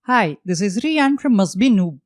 Hi, this is Rian from Must Be Noob.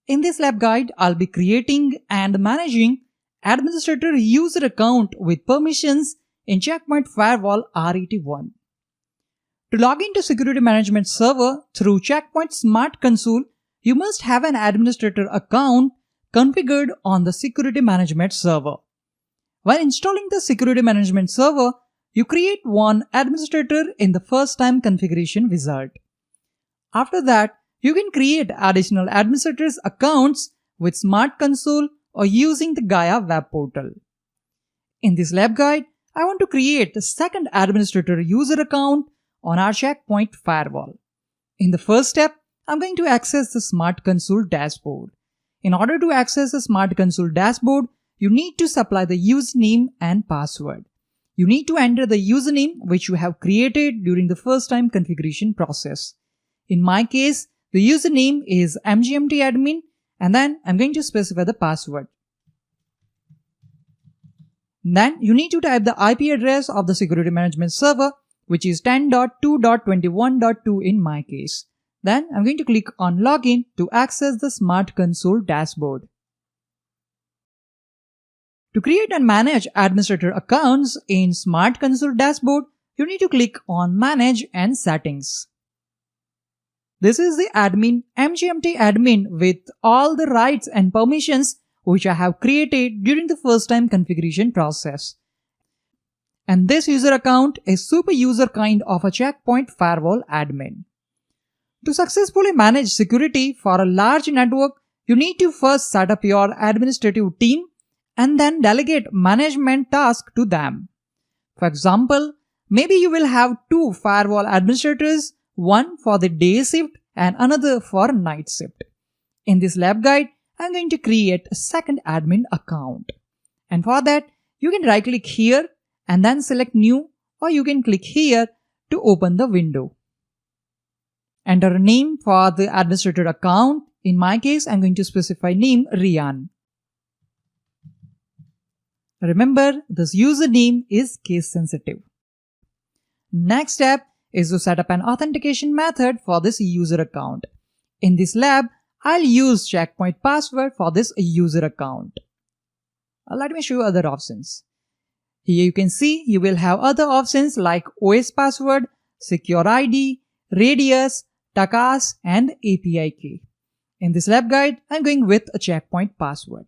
In this lab guide, I'll be creating and managing administrator user account with permissions in Checkpoint Firewall RET1. To log into Security Management Server through Checkpoint Smart Console, you must have an administrator account configured on the Security Management Server. While installing the Security Management Server, you create one administrator in the first time configuration wizard. After that, you can create additional administrators accounts with Smart Console or using the Gaia web portal. In this lab guide, I want to create the second administrator user account on our Checkpoint Firewall. In the first step, I'm going to access the Smart Console dashboard. In order to access the Smart Console dashboard, you need to supply the username and password. You need to enter the username which you have created during the first time configuration process. In my case, the username is mgmtadmin and then I'm going to specify the password. Then you need to type the IP address of the Security Management Server, which is 10.2.21.2 in my case. Then I'm going to click on Login to access the Smart Console dashboard. To create and manage administrator accounts in Smart Console dashboard, you need to click on Manage and Settings. This is the mgmt admin with all the rights and permissions which I have created during the first time configuration process. And this user account is super user kind of a Checkpoint Firewall admin. To successfully manage security for a large network, you need to first set up your administrative team and then delegate management tasks to them. For example, maybe you will have two firewall administrators, one for the day shift and another for night shift. In this lab guide, I'm going to create a second admin account. And for that, you can right click here and then select new, or you can click here to open the window. Enter a name for the administrator account. In my case, I'm going to specify name Rian. Remember, this username is case sensitive. Next step is to set up an authentication method for this user account. In this lab, I'll use Checkpoint password for this user account. Let me show you other options. Here you can see you will have other options like OS password, secure ID, radius, TACAS and API key. In this lab guide, I'm going with a Checkpoint password.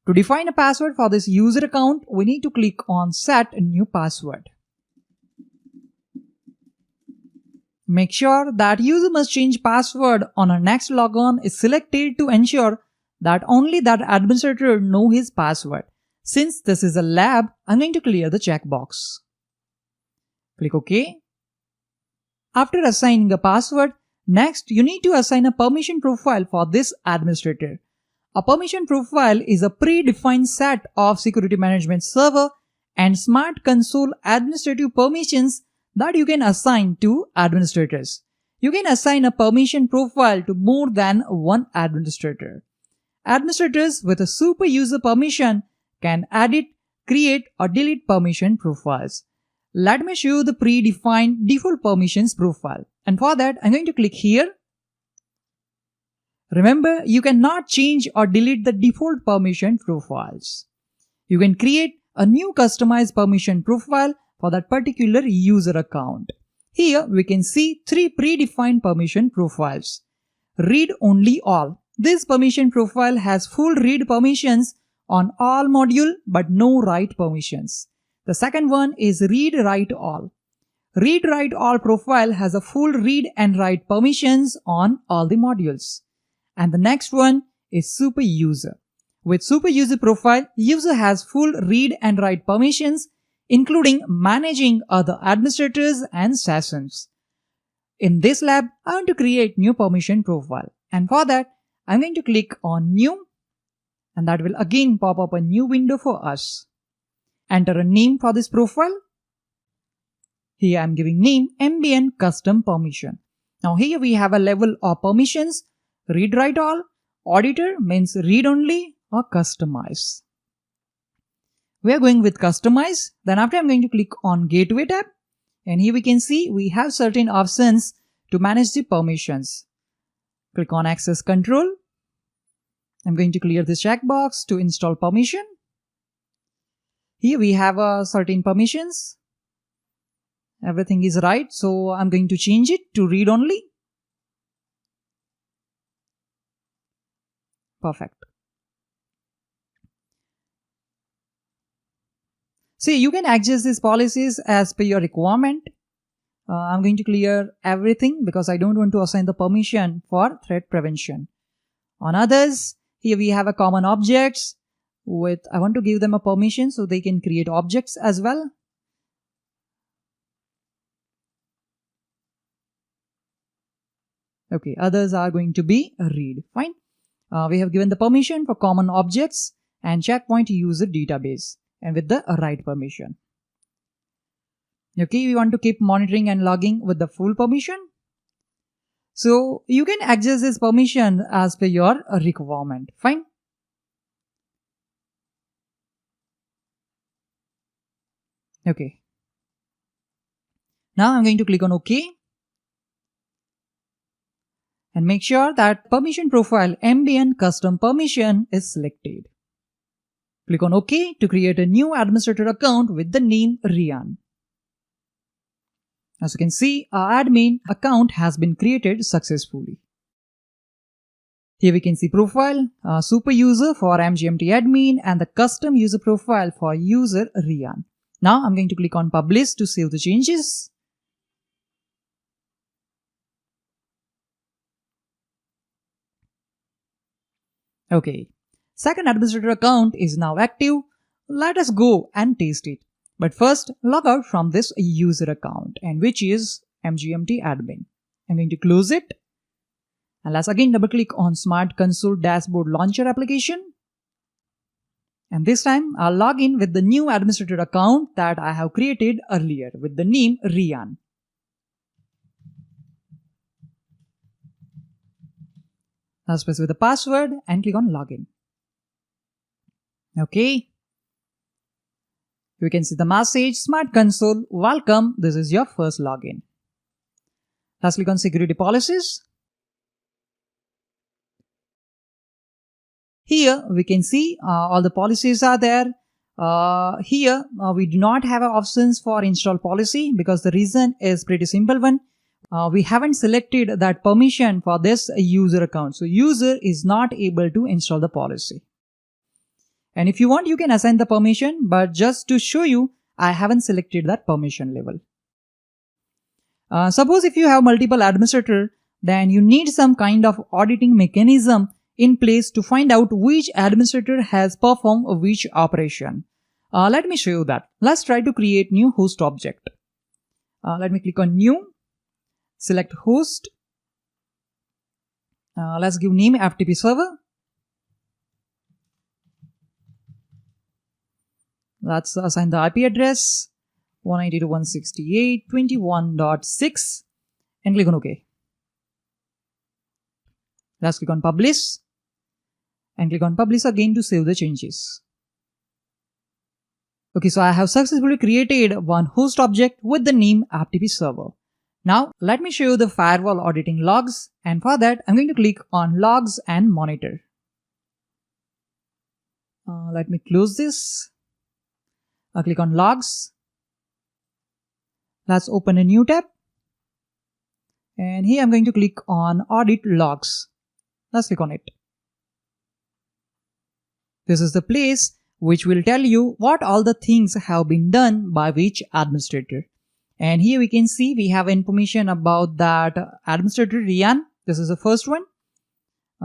To define a password for this user account, we need to click on Set a New Password. Make sure that user must change password on a next logon is selected to ensure that only that administrator know his password. Since this is a lab, I'm going to clear the checkbox. Click OK. After assigning a password, next you need to assign a permission profile for this administrator. A permission profile is a predefined set of Security Management Server and Smart Console administrative permissions that you can assign to administrators. You can assign a permission profile to more than one administrator. Administrators with a super user permission can edit, create or delete permission profiles. Let me show you the predefined default permissions profile. And for that, I'm going to click here. Remember, you cannot change or delete the default permission profiles. You can create a new customized permission profile for that particular user account. Here we can see three predefined permission profiles. Read only all. This permission profile has full read permissions on all module but no write permissions. The second one is read write all. Read write all profile has a full read and write permissions on all the modules. And the next one is super user. With super user profile, user has full read and write permissions including managing other administrators and sessions. In this lab, I want to create new permission profile. And for that, I'm going to click on new and that will again pop up a new window for us. Enter a name for this profile. Here I'm giving name MBN custom permission. Now here we have a level of permissions, read write all, auditor means read only or customize. We are going with customize. Then after I'm going to click on gateway tab and here we can see we have certain options to manage the permissions. Click on access control. I'm going to clear this checkbox to install permission. Here we have certain permissions. Everything is right, so I'm going to change it to read only. Perfect. See, you can adjust these policies as per your requirement. I'm going to clear everything because I don't want to assign the permission for threat prevention. On others, here we have a common objects with, I want to give them a permission so they can create objects as well. Okay, others are going to be read. Fine. We have given the permission for common objects and checkpoint user database and with the right permission. Okay, we want to keep monitoring and logging with the full permission. So you can adjust this permission as per your requirement. Fine. Okay. Now I'm going to click on OK. And make sure that permission profile MDN custom permission is selected. Click on OK to create a new administrator account with the name Rian. As you can see, our admin account has been created successfully. Here we can see profile, super user for MGMT admin and the custom user profile for user Rian. Now I'm going to click on publish to save the changes. Okay, second administrator account is now active. Let us go and test it. But first, log out from this user account, and which is MGMT admin. I'm going to close it. And let's again double click on Smart Console Dashboard Launcher application. And this time I'll log in with the new administrator account that I have created earlier with the name Rian. I'll specify the password and click on login. Okay. You can see the message, Smart Console, welcome, this is your first login. Let's click on security policies. Here we can see all the policies are there. Here we do not have options for install policy because the reason is pretty simple one. We haven't selected that permission for this user account. So user is not able to install the policy. And if you want, you can assign the permission, but just to show you, I haven't selected that permission level. Suppose if you have multiple administrators, then you need some kind of auditing mechanism in place to find out which administrator has performed which operation. Let me show you that. Let's try to create new host object. Let me click on new, select host. Let's give name FTP server. Let's assign the IP address 192.168.21.6 and click on OK. Let's click on publish and click on publish again to save the changes. Okay, so I have successfully created one host object with the name FTP server. Now let me show you the firewall auditing logs, and for that I'm going to click on logs and monitor. Let me close this. I'll click on logs. Let's open a new tab. And here I'm going to click on audit logs. Let's click on it. This is the place which will tell you what all the things have been done by which administrator. And here we can see we have information about that administrator Rian. This is the first one.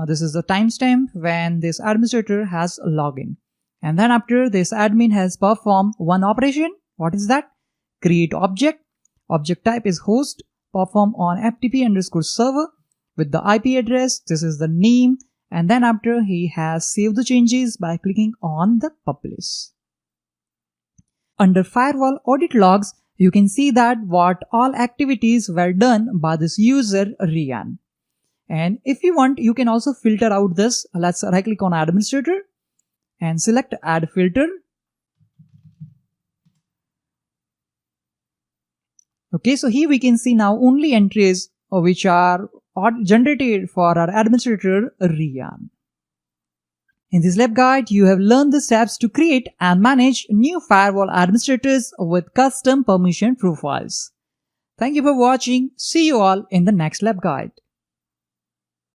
This is the timestamp when this administrator has logged in. And then after this admin has performed one operation. What is that? Create object. Object type is host. Perform on FTP_server with the IP address. This is the name. And then after he has saved the changes by clicking on the publish. Under firewall audit logs, you can see that what all activities were done by this user Rian. And if you want, you can also filter out this. Let's right click on administrator and select add filter. Okay, so here we can see now only entries which are generated for our administrator Rian. In this lab guide, you have learned the steps to create and manage new firewall administrators with custom permission profiles. Thank you for watching. See you all in the next lab guide.